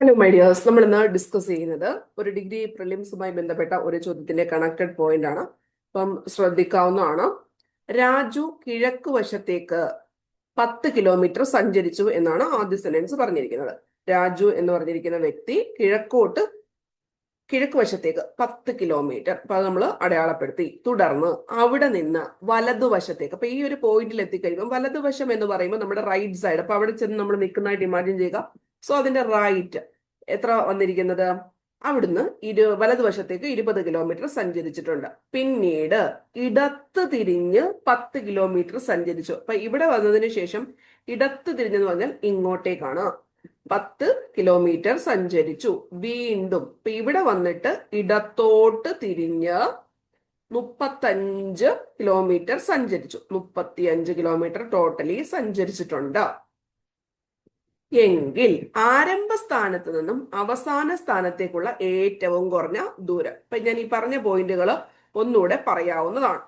Hello my dears, നമ്മൾ ഇന്ന് discuss ചെയ്യുന്നത് ഒരു ഡിഗ്രി പ്രിലിംസുമായി ബന്ധപ്പെട്ട ഒരു ചോദ്യത്തിന്റെ കണക്റ്റഡ് പോയിന്റ് ആണ്. അപ്പം ശ്രദ്ധിക്കാവുന്നതാണ്. രാജു കിഴക്ക് വശത്തേക്ക് 10 കിലോമീറ്റർ സഞ്ചരിച്ചു എന്നാണ് ആദ്യ സെന്റൻസ് പറഞ്ഞിരിക്കുന്നത്. രാജു എന്ന് പറഞ്ഞിരിക്കുന്ന വ്യക്തി കിഴക്ക് വശത്തേക്ക് 10 കിലോമീറ്റർ, അപ്പൊ അത് നമ്മൾ അടയാളപ്പെടുത്തി. തുടർന്ന് അവിടെ നിന്ന് വലതുവശത്തേക്ക്, അപ്പൊ ഈ ഒരു പോയിന്റിൽ എത്തിക്കഴിയുമ്പോൾ വലതുവശം എന്ന് പറയുമ്പോൾ നമ്മുടെ റൈറ്റ് സൈഡ്, അപ്പൊ അവിടെ ചെന്ന് നമ്മൾ നിൽക്കുന്നതായിട്ട് ഇമാജിൻ ചെയ്യുക. സോ അതിന്റെ റൈറ്റ് എത്ര വന്നിരിക്കുന്നത്? അവിടുന്ന് വലതുവശത്തേക്ക് 20 കിലോമീറ്റർ സഞ്ചരിച്ചിട്ടുണ്ട്. പിന്നീട് ഇടത്ത് തിരിഞ്ഞ് 10 കിലോമീറ്റർ സഞ്ചരിച്ചു. അപ്പൊ ഇവിടെ വന്നതിന് ശേഷം ഇടത്ത് തിരിഞ്ഞെന്ന് പറഞ്ഞാൽ ഇങ്ങോട്ടേക്കാണ്. 10 കിലോമീറ്റർ സഞ്ചരിച്ചു. വീണ്ടും ഇപ്പൊ ഇവിടെ വന്നിട്ട് ഇടത്തോട്ട് തിരിഞ്ഞ് 35 കിലോമീറ്റർ സഞ്ചരിച്ചു. 35 കിലോമീറ്റർ ടോട്ടലി സഞ്ചരിച്ചിട്ടുണ്ട്. എങ്കിൽ ആരംഭ സ്ഥാനത്ത് നിന്നും അവസാന സ്ഥാനത്തേക്കുള്ള ഏറ്റവും കുറഞ്ഞ ദൂരം. ഇപ്പൊ ഞാൻ ഈ പറഞ്ഞ പോയിന്റുകൾ ഒന്നുകൂടെ പറയാവുന്നതാണ്.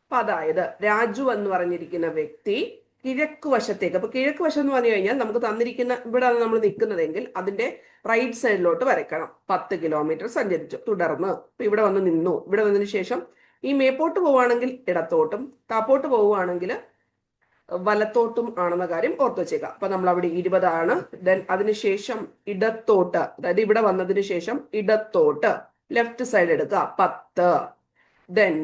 അപ്പൊ അതായത് രാജു എന്ന് പറഞ്ഞിരിക്കുന്ന വ്യക്തി കിഴക്ക് വശത്തേക്ക്, അപ്പൊ കിഴക്ക് വശം എന്ന് പറഞ്ഞു കഴിഞ്ഞാൽ നമുക്ക് തന്നിരിക്കുന്ന ഇവിടെ നമ്മൾ നിൽക്കുന്നതെങ്കിൽ അതിന്റെ റൈറ്റ് സൈഡിലോട്ട് വരയ്ക്കണം. 10 കിലോമീറ്റർ സഞ്ചരിച്ചു. തുടർന്ന് ഇപ്പൊ ഇവിടെ വന്ന് നിന്നു. ഇവിടെ വന്നതിന് ശേഷം ഈ മേപ്പോട്ട് പോവുകയാണെങ്കിൽ ഇടത്തോട്ടും, താപ്പോട്ട് പോവുകയാണെങ്കിൽ വലത്തോട്ടും ആണെന്ന കാര്യം ഓർത്ത് വെച്ചേക്കാം. അപ്പൊ നമ്മൾ അവിടെ 20 ആണ്. ദെൻ അതിനുശേഷം ഇടത്തോട്ട്, അതായത് ഇവിടെ വന്നതിന് ശേഷം ഇടത്തോട്ട് ലെഫ്റ്റ് സൈഡ് എടുക്കുക 10. ദെൻ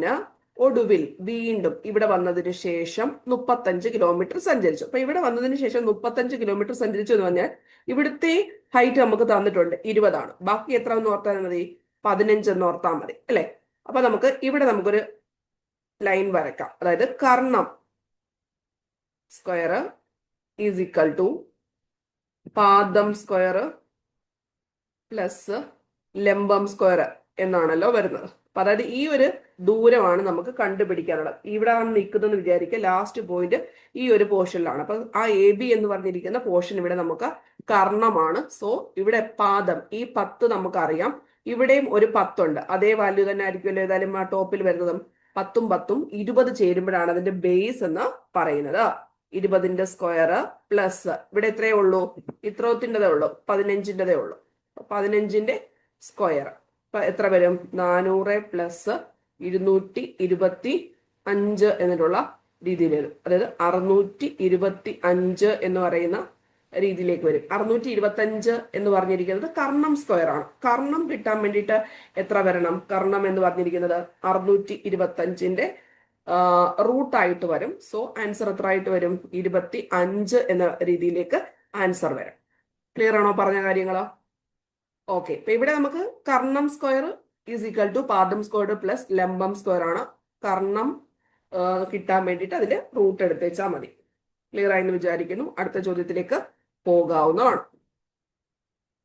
ഒടുവിൽ വീണ്ടും ഇവിടെ വന്നതിന് ശേഷം 35 കിലോമീറ്റർ സഞ്ചരിച്ചു. അപ്പൊ ഇവിടെ വന്നതിന് ശേഷം 35 കിലോമീറ്റർ സഞ്ചരിച്ചു എന്ന് പറഞ്ഞാൽ ഇവിടുത്തെ ഹൈറ്റ് നമുക്ക് തന്നിട്ടുണ്ട് 20 ആണ്. ബാക്കി എത്ര എന്ന് ഓർത്താൽ മതി? 15 എന്ന് ഓർത്താൽ മതി അല്ലെ? അപ്പൊ ഇവിടെ നമുക്കൊരു ലൈൻ വരയ്ക്കാം. അതായത് Karnam square is equal to പാദം സ്ക്വയർ പ്ലസ് ലംബം സ്ക്വയർ എന്നാണല്ലോ വരുന്നത്. അപ്പൊ അതായത് ഈ ഒരു ദൂരമാണ് നമുക്ക് കണ്ടുപിടിക്കാനുള്ളത്. ഇവിടെ ആണ് നിൽക്കുന്നതെന്ന് വിചാരിക്കുക. ലാസ്റ്റ് പോയിന്റ് ഈ ഒരു പോർഷനിലാണ്. അപ്പൊ ആ AB എന്ന് പറഞ്ഞിരിക്കുന്ന പോർഷൻ ഇവിടെ നമുക്ക് കർണമാണ്. സോ ഇവിടെ പാദം ഈ 10 നമുക്കറിയാം. ഇവിടെയും ഒരു 10 ഉണ്ട്. അതേ വാല്യൂ തന്നെ ആയിരിക്കുമല്ലോ ഏതായാലും ആ ടോപ്പിൽ വരുന്നതും. 10ഉം 10ഉം 20 ചേരുമ്പോഴാണ് അതിന്റെ ബേസ് എന്ന് പറയുന്നത്. 20ന്റെ സ്ക്വയർ പ്ലസ് ഇവിടെ എത്രയേ ഉള്ളൂ? ഇത്രത്തിൻ്റെതേ ഉള്ളൂ, 15ൻ്റെതേ ഉള്ളൂ. 15ന്റെ സ്ക്വയർ അപ്പൊ എത്ര വരും? 400 പ്ലസ് 225 എന്നിട്ടുള്ള രീതിയിൽ വരും. അതായത് 625 എന്ന് പറയുന്ന രീതിയിലേക്ക് വരും. 625 എന്ന് പറഞ്ഞിരിക്കുന്നത് കർണം സ്ക്വയർ ആണ്. കർണം കിട്ടാൻ വേണ്ടിയിട്ട് എത്ര വരണം? കർണം എന്ന് പറഞ്ഞിരിക്കുന്നത് 625ന്റെ റൂട്ടായിട്ട് വരും. സോ ആൻസർ എത്ര ആയിട്ട് വരും? 25 എന്ന രീതിയിലേക്ക് ആൻസർ വരും. ക്ലിയർ ആണോ പറഞ്ഞ കാര്യങ്ങളോ? ഓക്കെ. ഇപ്പൊ ഇവിടെ നമുക്ക് Karnam square is equal to പാദം സ്ക്വയർ പ്ലസ് ലംബം സ്ക്വയർ ആണ്. കർണം കിട്ടാൻ വേണ്ടിയിട്ട് അതിൽ റൂട്ട് എടുത്ത് വെച്ചാൽ മതി. ക്ലിയർ ആയെന്ന് വിചാരിക്കുന്നു. അടുത്ത ചോദ്യത്തിലേക്ക് പോകാവുന്നതാണ്.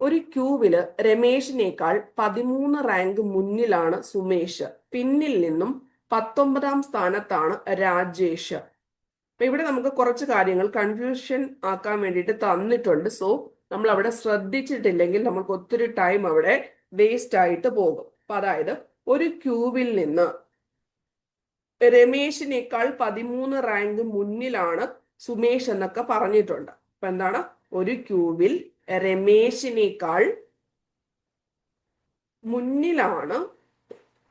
ഒരു ക്യൂവില് രമേശിനേക്കാൾ 13 റാങ്ക് മുന്നിലാണ് സുമേഷ്. പിന്നിൽ നിന്നും 19ാം സ്ഥാനത്താണ് രാജേഷ്. അപ്പൊ ഇവിടെ നമുക്ക് കുറച്ച് കാര്യങ്ങൾ കൺഫ്യൂഷൻ ആക്കാൻ വേണ്ടിയിട്ട് തന്നിട്ടുണ്ട്. സോ നമ്മൾ അവിടെ ശ്രദ്ധിച്ചിട്ടില്ലെങ്കിൽ നമുക്ക് ഒത്തിരി ടൈം അവിടെ വേസ്റ്റ് ആയിട്ട് പോകും. അപ്പൊ അതായത് ഒരു ക്യൂവിൽ നിന്ന് രമേശിനേക്കാൾ 13 റാങ്ക് മുന്നിലാണ് സുമേഷ് എന്നൊക്കെ പറഞ്ഞിട്ടുണ്ട്. അപ്പൊ എന്താണ്? ഒരു ക്യൂവിൽ രമേശിനേക്കാൾ മുന്നിലാണ്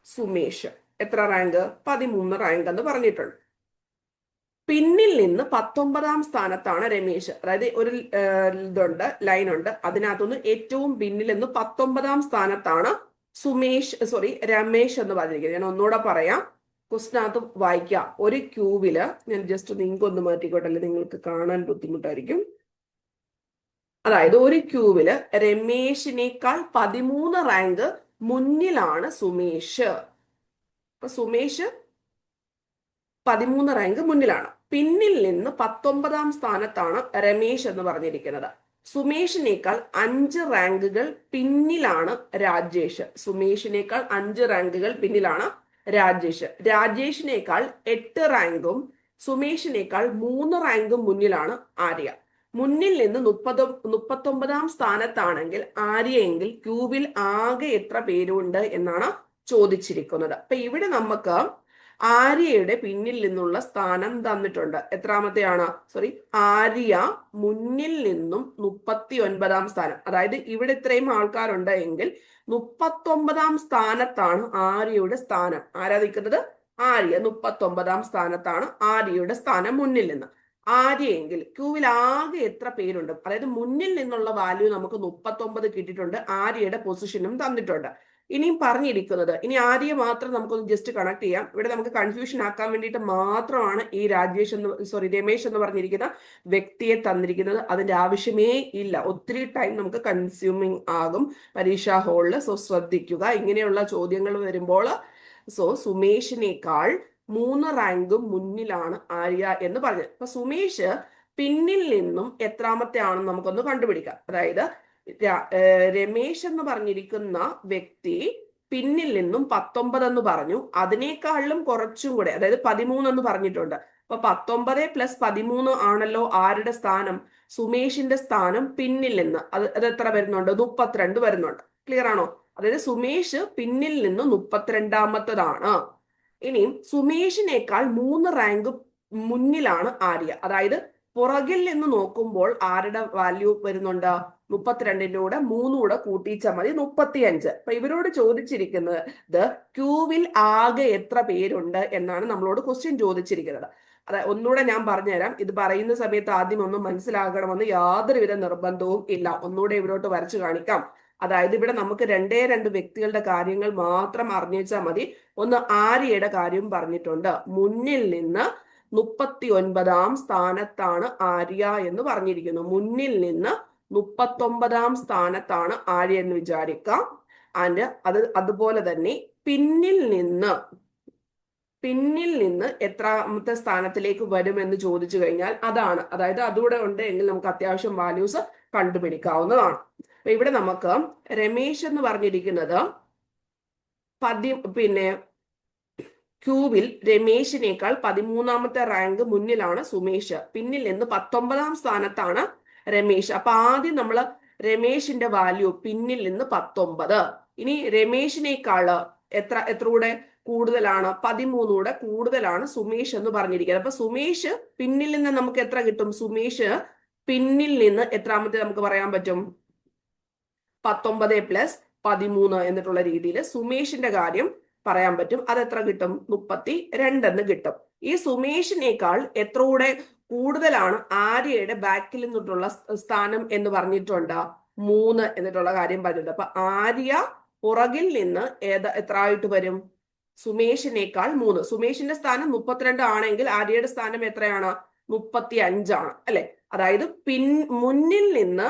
സുമേഷ്. എത്ര റാങ്ക്? 13 റാങ്ക് എന്ന് പറഞ്ഞിട്ടുണ്ട്. പിന്നിൽ നിന്ന് 19ാം സ്ഥാനത്താണ് രമേശ്. അതായത് ഒരു ഇതുണ്ട്, ലൈൻ ഉണ്ട്. അതിനകത്തുനിന്ന് ഏറ്റവും പിന്നിൽ നിന്ന് 19ാം സ്ഥാനത്താണ് രമേശ് എന്ന് പറഞ്ഞിരിക്കുന്നത്. ഞാൻ ഒന്നുകൂടെ പറയാം, ക്വസ്റ്റിനകത്ത് വായിക്കാം. ഒരു ക്യൂവില്, ഞാൻ ജസ്റ്റ് നിങ്ങൾക്ക് ഒന്ന് മാറ്റിക്കോട്ടെ, അല്ലെ നിങ്ങൾക്ക് കാണാൻ ബുദ്ധിമുട്ടായിരിക്കും. അതായത് ഒരു ക്യൂവില് രമേശിനേക്കാൾ 13 റാങ്ക് മുന്നിലാണ് സുമേഷ്. അപ്പൊ സുമേഷ് 13 റാങ്ക് മുന്നിലാണ്. പിന്നിൽ നിന്ന് 19ാം സ്ഥാനത്താണ് രമേശ് എന്ന് പറഞ്ഞിരിക്കുന്നത്. സുമേഷിനേക്കാൾ 5 റാങ്കുകൾ പിന്നിലാണ് രാജേഷ്. സുമേഷിനേക്കാൾ 5 റാങ്കുകൾ പിന്നിലാണ് രാജേഷ്. രാജേഷിനേക്കാൾ 8 റാങ്കും സുമേഷിനേക്കാൾ 3 റാങ്കും മുന്നിലാണ് ആര്യ. മുന്നിൽ നിന്ന് 39ാം സ്ഥാനത്താണെങ്കിൽ ആര്യയെങ്കിൽ ക്യൂബിൽ ആകെ എത്ര പേരുണ്ട് എന്നാണ് ചോദിച്ചിരിക്കുന്നത്. അപ്പൊ ഇവിടെ നമുക്ക് ആര്യയുടെ പിന്നിൽ നിന്നുള്ള സ്ഥാനം തന്നിട്ടുണ്ട്. എത്രാമത്തെയാണ്? സോറി, ആര്യ മുന്നിൽ നിന്നും 39 സ്ഥാനം. അതായത് ഇവിടെ ഇത്രയും ആൾക്കാരുണ്ട് എങ്കിൽ 39 സ്ഥാനത്താണ് ആര്യയുടെ സ്ഥാനം. ആരാ നിൽക്കുന്നത്? ആര്യ 39 സ്ഥാനത്താണ് ആര്യയുടെ സ്ഥാനം മുന്നിൽ നിന്ന്. ആര്യയെങ്കിൽ ക്യൂവിൽ ആകെ എത്ര പേരുണ്ട്? അതായത് മുന്നിൽ നിന്നുള്ള വാല്യൂ നമുക്ക് 39 കിട്ടിയിട്ടുണ്ട്. ആര്യയുടെ പൊസിഷനും തന്നിട്ടുണ്ട്. ഇനിയും പറഞ്ഞിരിക്കുന്നത്, ഇനി ആര്യ മാത്രം നമുക്കൊന്ന് ജസ്റ്റ് കണക്ട് ചെയ്യാം. ഇവിടെ നമുക്ക് കൺഫ്യൂഷൻ ആക്കാൻ വേണ്ടിയിട്ട് മാത്രമാണ് ഈ രമേശ് എന്ന് പറഞ്ഞിരിക്കുന്ന വ്യക്തിയെ തന്നിരിക്കുന്നത്. അതിന്റെ ആവശ്യമേ ഇല്ല. ഒത്തിരി ടൈം നമുക്ക് കൺസ്യൂമിങ് ആകും പരീക്ഷാ ഹാളിൽ. സോ ശ്രദ്ധിക്കുക, ഇങ്ങനെയുള്ള ചോദ്യങ്ങൾ വരുമ്പോൾ. സോ സുമേഷിനേക്കാൾ 3 റാങ്കും മുന്നിലാണ് ആര്യ എന്ന് പറഞ്ഞത്. അപ്പൊ സുമേഷ് പിന്നിൽ നിന്നും എത്രാമത്തെ ആണെന്ന് നമുക്കൊന്ന് കണ്ടുപിടിക്കാം. അതായത് രമേശ് എന്ന് പറഞ്ഞിരിക്കുന്ന വ്യക്തി പിന്നിൽ നിന്നും 19 എന്ന് പറഞ്ഞു. അതിനേക്കാളിലും കുറച്ചും കൂടെ, അതായത് 13 എന്ന് പറഞ്ഞിട്ടുണ്ട്. അപ്പൊ 19 + 13 ആണല്ലോ ആരുടെ സ്ഥാനം? സുമേഷിന്റെ സ്ഥാനം പിന്നിൽ നിന്ന്. അത് എത്ര വരുന്നുണ്ട്? 32 വരുന്നുണ്ട്. ക്ലിയർ ആണോ? അതായത് സുമേഷ് പിന്നിൽ നിന്ന് 32ാമത്തതാണ്. ഇനിയും സുമേഷിനേക്കാൾ 3 റാങ്ക് മുന്നിലാണ് ആര്യ. അതായത് പുറകിൽ നിന്ന് നോക്കുമ്പോൾ ആരുടെ വാല്യൂ വരുന്നുണ്ട്? 32ന്റെ കൂടെ 3 കൂടെ കൂട്ടിച്ചാൽ മതി 35. അപ്പൊ ഇവരോട് ചോദിച്ചിരിക്കുന്നത് ക്യൂവിൽ ആകെ എത്ര പേരുണ്ട് എന്നാണ് നമ്മളോട് ക്വസ്റ്റ്യൻ ചോദിച്ചിരിക്കുന്നത്. അതായത് ഒന്നുകൂടെ ഞാൻ പറഞ്ഞുതരാം. ഇത് പറയുന്ന സമയത്ത് ആദ്യം ഒന്നും മനസ്സിലാകണമെന്ന് യാതൊരുവിധ നിർബന്ധവും ഇല്ല. ഒന്നുകൂടെ ഇവരോട്ട് വരച്ചു കാണിക്കാം. അതായത് ഇവിടെ നമുക്ക് 2 വ്യക്തികളുടെ കാര്യങ്ങൾ മാത്രം അറിഞ്ഞാൽ മതി. ഒന്ന് ആര്യയുടെ കാര്യം പറഞ്ഞിട്ടുണ്ട്. മുന്നിൽ നിന്ന് 39ാം സ്ഥാനത്താണ് ആര്യ എന്ന് പറഞ്ഞിരിക്കുന്നു. മുന്നിൽ നിന്ന് 39ാം സ്ഥാനത്താണ് ആര്യ എന്ന് വിചാരിക്കാം. ആൻഡ് അതുപോലെ തന്നെ പിന്നിൽ നിന്ന് എത്രാമത്തെ സ്ഥാനത്തിലേക്ക് വരുമെന്ന് ചോദിച്ചു കഴിഞ്ഞാൽ അതാണ്. അതായത് അതുകൂടെ ഉണ്ട് എങ്കിൽ നമുക്ക് അത്യാവശ്യം വാല്യൂസ് കണ്ടുപിടിക്കാവുന്നതാണ്. അപ്പൊ ഇവിടെ നമുക്ക് രമേശ് എന്ന് പറഞ്ഞിരിക്കുന്നത് ക്യൂവിൽ രമേശിനേക്കാൾ 13ാമത്തെ റാങ്ക് മുന്നിലാണ് സുമേഷ്. പിന്നിൽ നിന്ന് 19ാം സ്ഥാനത്താണ് രമേശ്. അപ്പൊ ആദ്യം നമ്മൾ രമേശിന്റെ വാല്യൂ പിന്നിൽ നിന്ന് 19. ഇനി രമേശിനേക്കാള് എത്ര കൂടെ കൂടുതലാണ്? 13 കൂടെ കൂടുതലാണ് സുമേഷ് എന്ന് പറഞ്ഞിരിക്കുന്നത്. അപ്പൊ സുമേഷ് പിന്നിൽ നിന്ന് നമുക്ക് എത്ര കിട്ടും? സുമേഷ് പിന്നിൽ നിന്ന് എത്രാമത്തെ നമുക്ക് പറയാൻ പറ്റും? 19 + 13 എന്നിട്ടുള്ള രീതിയിൽ സുമേഷിന്റെ കാര്യം പറയാൻ പറ്റും. അത് എത്ര കിട്ടും? 32 എന്ന് കിട്ടും. ഈ സുമേഷിനേക്കാൾ എത്ര കൂടെ കൂടുതലാണ് ആര്യയുടെ ബാക്കിൽ നിന്നിട്ടുള്ള സ്ഥാനം എന്ന് പറഞ്ഞിട്ടുണ്ട്? 3 എന്നിട്ടുള്ള കാര്യം പറഞ്ഞിട്ടുണ്ട്. അപ്പൊ ആര്യ പുറകിൽ നിന്ന് എത്ര ആയിട്ട് വരും? സുമേഷിനേക്കാൾ 3. സുമേഷിന്റെ സ്ഥാനം 32 ആണെങ്കിൽ ആര്യയുടെ സ്ഥാനം എത്രയാണ്? 35 ആണ് അല്ലെ? അതായത് മുന്നിൽ നിന്ന്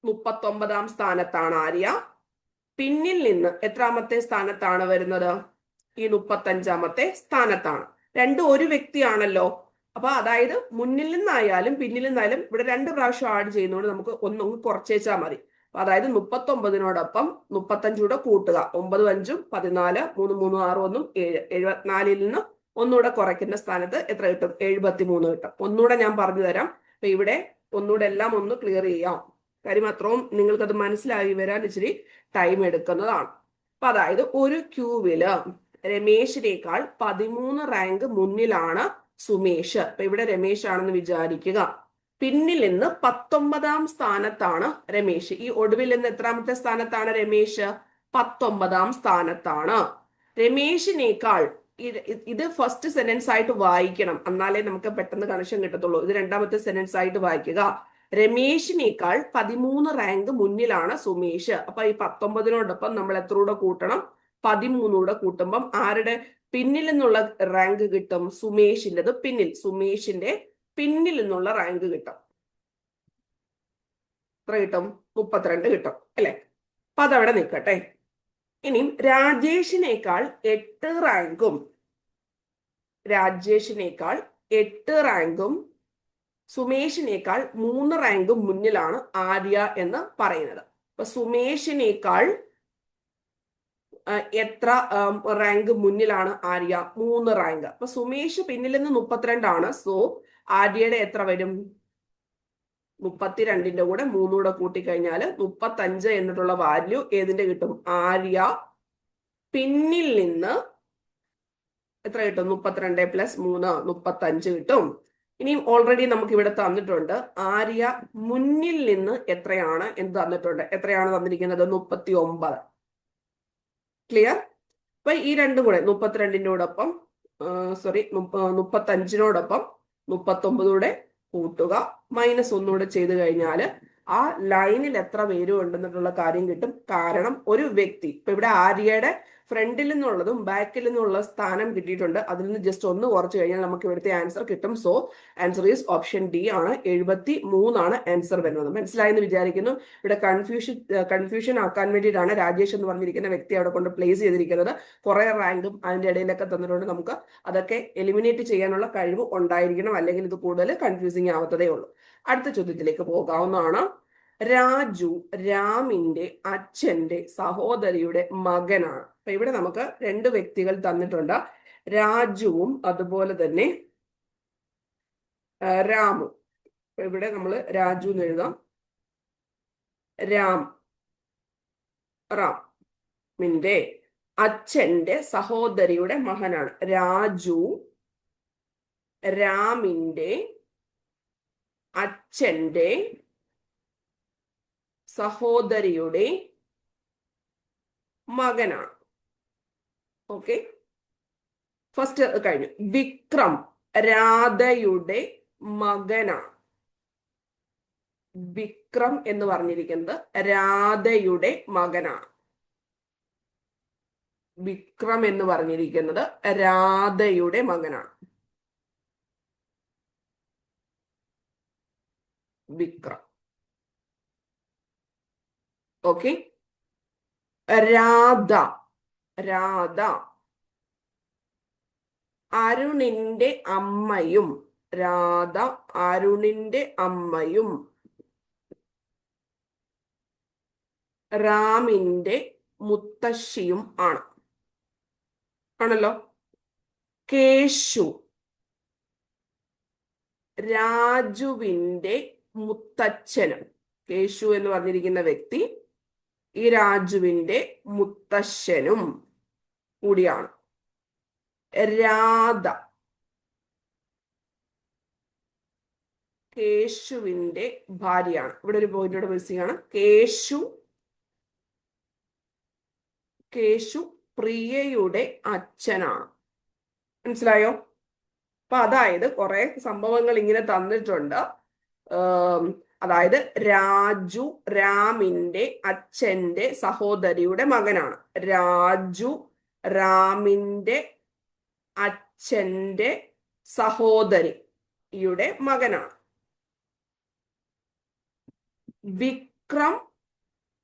39ാം സ്ഥാനത്താണ് ആര്യ. പിന്നിൽ നിന്ന് എത്രാമത്തെ സ്ഥാനത്താണ് വരുന്നത്? ഈ 35ാമത്തെ സ്ഥാനത്താണ്. രണ്ടും ഒരു വ്യക്തിയാണല്ലോ. അപ്പൊ അതായത് മുന്നിൽ നിന്നായാലും പിന്നിൽ നിന്നായാലും ഇവിടെ 2 പ്രാവശ്യം ആഡ് ചെയ്യുന്നതുകൊണ്ട് നമുക്ക് ഒന്നും കുറച്ചേച്ചാൽ മതി. അപ്പൊ അതായത് 39നോടൊപ്പം 35 കൂടെ കൂട്ടുക. 9 5 14, 3 3 6 1 7. 74ൽ നിന്ന് ഒന്നുകൂടെ കുറയ്ക്കുന്ന സ്ഥാനത്ത് എത്ര കിട്ടും? 73 കിട്ടും. ഒന്നുകൂടെ ഞാൻ പറഞ്ഞു തരാം. അപ്പൊ ഇവിടെ ഒന്നുകൂടെ എല്ലാം ഒന്ന് ക്ലിയർ ചെയ്യാം. കാര്യം അത്രയും നിങ്ങൾക്കത് മനസ്സിലായി വരാൻ ഇച്ചിരി ടൈം എടുക്കുന്നതാണ്. അപ്പൊ അതായത് ഒരു ക്യൂവില് രമേശിനേക്കാൾ 13 റാങ്ക് മുന്നിലാണ് സുമേഷ്. അപ്പൊ ഇവിടെ രമേശ് ആണെന്ന് വിചാരിക്കുക. പിന്നിൽ നിന്ന് 19ാം സ്ഥാനത്താണ് രമേശ്. ഈ ഒടുവിൽ നിന്ന് എത്രാമത്തെ സ്ഥാനത്താണ് രമേശ്? 19ാം സ്ഥാനത്താണ്. രമേശിനേക്കാൾ ഇത് ഫസ്റ്റ് സെന്റൻസ് ആയിട്ട് വായിക്കണം, എന്നാലേ നമുക്ക് പെട്ടെന്ന് കണക്ഷൻ കിട്ടത്തുള്ളൂ. ഇത് രണ്ടാമത്തെ സെന്റൻസ് ആയിട്ട് വായിക്കുക. രമേശിനേക്കാൾ 13 റാങ്ക് മുന്നിലാണ് സുമേഷ്. അപ്പൊ ഈ 19നോടൊപ്പം നമ്മൾ എത്ര കൂടെ കൂട്ടണം? 13 കൂടെ കൂട്ടുമ്പം ആരുടെ പിന്നിൽ നിന്നുള്ള റാങ്ക് കിട്ടും? സുമേഷിൻ്റെത് പിന്നിൽ. സുമേഷിന്റെ പിന്നിൽ നിന്നുള്ള റാങ്ക് കിട്ടും. എത്ര കിട്ടും? 32 കിട്ടും അല്ലെ? അപ്പൊ അതവിടെ നിൽക്കട്ടെ. ഇനിയും രാജേഷിനേക്കാൾ 8 റാങ്കും സുമേഷിനേക്കാൾ 3 റാങ്കും മുന്നിലാണ് ആര്യ എന്ന് പറയുന്നത്. അപ്പൊ സുമേഷിനേക്കാൾ എത്ര റാങ്ക് മുന്നിലാണ് ആര്യ? 3 റാങ്ക്. അപ്പൊ സുമേഷ് പിന്നിൽ നിന്ന് 32 ആണ്. സോ ആര്യയുടെ എത്ര വരും? 32ന്റെ കൂടെ 3 കൂടെ കൂട്ടിക്കഴിഞ്ഞാൽ 35 എന്നിട്ടുള്ള വാല്യൂ ഏതിന്റെ കിട്ടും? ആര്യ പിന്നിൽ നിന്ന് എത്ര കിട്ടും? 32+3 35 കിട്ടും. ഇനിയും ഓൾറെഡി നമുക്ക് ഇവിടെ തന്നിട്ടുണ്ട് ആര്യ മുന്നിൽ നിന്ന് എത്രയാണ് എന്ന് തന്നിട്ടുണ്ട്. എത്രയാണ് തന്നിരിക്കുന്നത്? 39. ക്ലിയർ? അപ്പൊ ഈ രണ്ടും കൂടെ 32-നോടൊപ്പം 35-നോടൊപ്പം 39 കൂട്ടുക, -1 ചെയ്ത് കഴിഞ്ഞാൽ ആ ലൈനിൽ എത്ര പേരുണ്ടെന്നുള്ള കാര്യം കിട്ടും. കാരണം ഒരു വ്യക്തി ഇപ്പൊ ഇവിടെ ആര്യയുടെ ഫ്രണ്ടിൽ നിന്നുള്ളതും ബാക്കിൽ നിന്നുള്ള സ്ഥാനം കിട്ടിയിട്ടുണ്ട്. അതിൽ നിന്ന് ജസ്റ്റ് 1 കുറച്ച് കഴിഞ്ഞാൽ നമുക്ക് ഇവിടുത്തെ ആൻസർ കിട്ടും. So answer is option D ആണ്. 73 ആൻസർ വരുന്നത്. മനസ്സിലായെന്ന് വിചാരിക്കുന്നു. ഇവിടെ കൺഫ്യൂഷൻ ആക്കാൻ വേണ്ടിയിട്ടാണ് രാജേഷ് എന്ന് പറഞ്ഞിരിക്കുന്ന വ്യക്തി അവിടെ കൊണ്ട് പ്ലേസ് ചെയ്തിരിക്കുന്നത്. കുറെ റാങ്കും അതിന്റെ ഇടയിലൊക്കെ തന്നിട്ടുണ്ട്. നമുക്ക് അതൊക്കെ എലിമിനേറ്റ് ചെയ്യാനുള്ള കഴിവ് ഉണ്ടായിരിക്കണം, അല്ലെങ്കിൽ ഇത് കൂടുതൽ കൺഫ്യൂസിങ് ആവത്തതേ ഉള്ളൂ. അടുത്ത ചോദ്യത്തിലേക്ക് പോകാവുന്നതാണ്. രാജു രാമിന്റെ അച്ഛന്റെ സഹോദരിയുടെ മകനാണ്. അപ്പൊ ഇവിടെ നമുക്ക് 2 വ്യക്തികൾ തന്നിട്ടുണ്ട്, രാജുവും അതുപോലെ തന്നെ രാമും. അപ്പൊ ഇവിടെ നമ്മൾ രാജു എന്ന് എഴുതാം. റാമിന്റെ അച്ഛന്റെ സഹോദരിയുടെ മകനാണ്. രാജു രാമിന്റെ അച്ഛന്റെ സഹോദരിയുടെ മകനാണ്. ഓക്കെ, ഫസ്റ്റ് കഴിഞ്ഞു. വിക്രം രാധയുടെ മകനാണ്. വിക്രം എന്ന് പറഞ്ഞിരിക്കുന്നത് രാധയുടെ മകനാണ്. വിക്രം എന്ന് പറഞ്ഞിരിക്കുന്നത് രാധയുടെ മകനാണ്. വിക്രം. ഓക്കെ. രാധ അരുണിന്റെ അമ്മയും. രാധ അരുണിന്റെ അമ്മയും റാമിന്റെ മുത്തശ്ശിയും ആണല്ലോ. കേശു രാജുവിന്റെ മുത്തച്ഛനും. കേശു എന്ന് പറഞ്ഞിരിക്കുന്ന വ്യക്തി ഈ രാജുവിന്റെ മുത്തശ്ശനും കൂടിയാണ്. രാധ കേശുവിന്റെ ഭാര്യയാണ്. ഇവിടെ ഒരു പോയിന്റോടെ മിസ്സിംഗ് ആണ്. കേശു പ്രിയയുടെ അച്ഛനാണ്. മനസ്സിലായോ? അപ്പൊ അതായത് കുറെ സംഭവങ്ങൾ ഇങ്ങനെ തന്നിട്ടുണ്ട്. അതായത് രാജു രാമിന്റെ അച്ഛന്റെ സഹോദരിയുടെ മകനാണ്. രാജു രാമിന്റെ അച്ഛന്റെ സഹോദരിയുടെ മകനാണ്. വിക്രം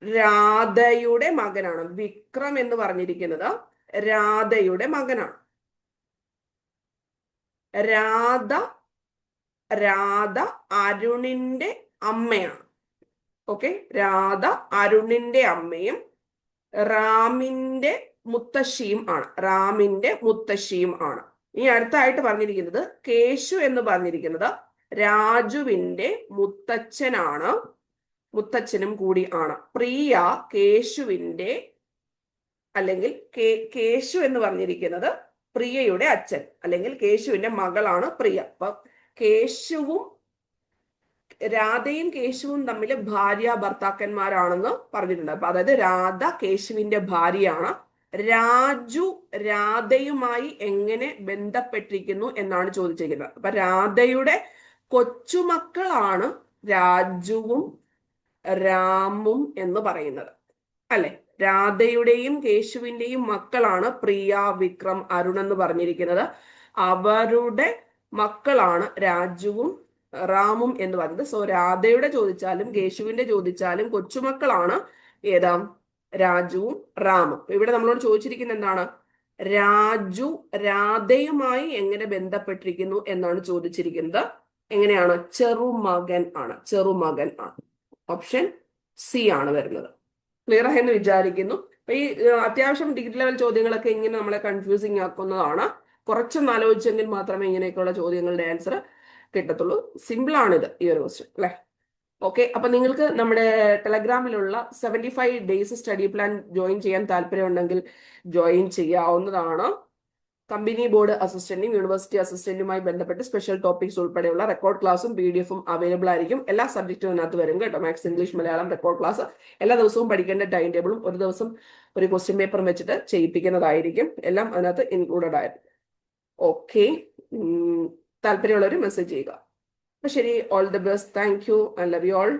രാധയുടെ മകനാണ്. വിക്രം എന്ന് പറഞ്ഞിരിക്കുന്നത് രാധയുടെ മകനാണ്. രാധ അരുണിന്റെ അമ്മയാണ്. ഓക്കെ, രാധ അരുണിന്റെ അമ്മയും റാമിന്റെ മുത്തശ്ശിയും ആണ്. ഇനി അടുത്തായിട്ട് പറഞ്ഞിരിക്കുന്നത് കേശു എന്ന് പറഞ്ഞിരിക്കുന്നത് രാജുവിന്റെ മുത്തച്ഛനും കൂടി ആണ്. പ്രിയ കേശുവിന്റെ അല്ലെങ്കിൽ കേശു എന്ന് പറഞ്ഞിരിക്കുന്നത് പ്രിയയുടെ അച്ഛൻ അല്ലെങ്കിൽ കേശുവിന്റെ മകളാണ് പ്രിയ. അപ്പൊ രാധയും കേശുവും തമ്മിൽ ഭാര്യ ഭർത്താക്കന്മാരാണെന്ന് പറഞ്ഞിട്ടുണ്ട്. അപ്പൊ അതായത് രാധ കേശുവിന്റെ ഭാര്യയാണ്. രാജു രാധയുമായി എങ്ങനെ ബന്ധപ്പെട്ടിരിക്കുന്നു എന്നാണ് ചോദിച്ചിരിക്കുന്നത്. അപ്പൊ രാധയുടെ കൊച്ചുമക്കളാണ് രാജുവും രാമും എന്ന് പറയുന്നത് അല്ലെ. രാധയുടെയും കേശുവിന്റെയും മക്കളാണ് പ്രിയ, വിക്രം, അരുൺ എന്ന് പറഞ്ഞിരിക്കുന്നത്. അവരുടെ മക്കളാണ് രാജുവും റാമും എന്ന് പറയുന്നത്. സോ രാധയുടെ ചോദിച്ചാലും കേശുവിന്റെ ചോദിച്ചാലും കൊച്ചുമക്കളാണ് ഏതാ? രാജുവും റാമും. ഇവിടെ നമ്മളോട് ചോദിച്ചിരിക്കുന്നത് എന്താണ്? രാജു രാധയുമായി എങ്ങനെ ബന്ധപ്പെട്ടിരിക്കുന്നു എന്നാണ് ചോദിച്ചിരിക്കുന്നത്. എങ്ങനെയാണ്? ചെറുമകൻ ആണ്. ഓപ്ഷൻ സി ആണ് വരുന്നത്. ക്ലിയർ ആയെന്ന് വിചാരിക്കുന്നു. അപ്പൊ ഈ അത്യാവശ്യം ഡിഗ്രി ലെവൽ ചോദ്യങ്ങളൊക്കെ ഇങ്ങനെ നമ്മളെ കൺഫ്യൂസിങ് ആക്കുന്നതാണ്. കുറച്ചൊന്ന് ആലോചിച്ചെങ്കിൽ മാത്രമേ ഇങ്ങനെയൊക്കെയുള്ള ചോദ്യങ്ങളുടെ ആൻസർ കിട്ടത്തുള്ളൂ. സിമ്പിൾ ആണിത്, ഈ ഒരു ക്വസ്റ്റ്യൻ അല്ലെ. ഓക്കെ, അപ്പൊ നിങ്ങൾക്ക് നമ്മുടെ ടെലഗ്രാമിലുള്ള 75 ഡേയ്സ് സ്റ്റഡി പ്ലാൻ ജോയിൻ ചെയ്യാൻ താല്പര്യമുണ്ടെങ്കിൽ ജോയിൻ ചെയ്യാവുന്നതാണ്. കമ്പനി ബോർഡ് അസിസ്റ്റന്റും യൂണിവേഴ്സിറ്റി അസിസ്റ്റന്റുമായി ബന്ധപ്പെട്ട് സ്പെഷ്യൽ ടോപ്പിക്സ് ഉൾപ്പെടെയുള്ള റെക്കോർഡ് ക്ലാസ്സും PDF അവൈലബിൾ ആയിരിക്കും. എല്ലാ സബ്ജക്റ്റും അതിനകത്ത് വരും കേട്ടോ. Maths, English, Malayalam record class. എല്ലാ ദിവസവും പഠിക്കേണ്ട ടൈം ടേബിളും ഒരു ദിവസം ഒരു ക്വസ്റ്റ്യൻ പേപ്പറും വെച്ചിട്ട് ചെയ്യിപ്പിക്കുന്നതായിരിക്കും. എല്ലാം അതിനകത്ത് ഇൻക്ലൂഡഡ് ആയിരിക്കും. ഓക്കെ, താല്പര്യമുള്ളവർ മെസ്സേജ് ചെയ്യുക. അപ്പൊ ശരി, all the best. Thank you. I love you all.